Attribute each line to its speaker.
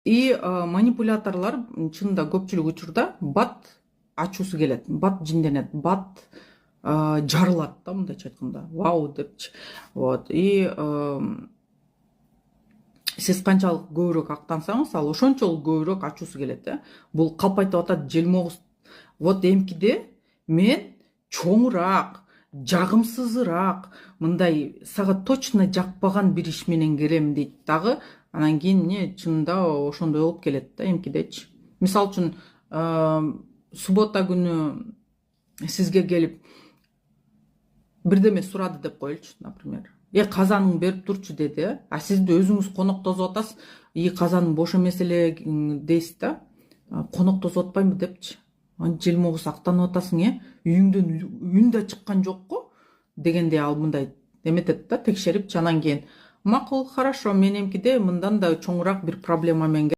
Speaker 1: И манипуляторлар чынында көпчүлүк учурда бат ачуусу келет, бат жинденет, бат жарылат да, мындайча айтканда, вау депчи. Вот. И сиз канчалык көбүрөөк актансаңыз, ал ошончолук көбүрөөк ачуусу келет. Бул калпайтып атат желмогуз. Вот эмкиде мен чоңураак, жагымсызыраак, мындай сага точно жакпаган бир иш менен келем дейт дагы. Анан кийин эмне чынында ошондой болуп келет да эмкидечи. Мисалы үчүн суббота күнү сизге келип бирдеме сурады деп коелучу, например. Казаның берип турчу деди, а сиз өзүңүз коноктосуп атасыз. Казаның бош эмес эле дейсиз да. Коноктосуп атпаймынбы депчи. Желмогуз актанып атасың, үйүңдөн үн да чыккан жок го дегенде ал мындай эметет да, текшерипчи. Анан кийин макул, хорошо, мен эмкиде мындан да чоңураак бир проблема менен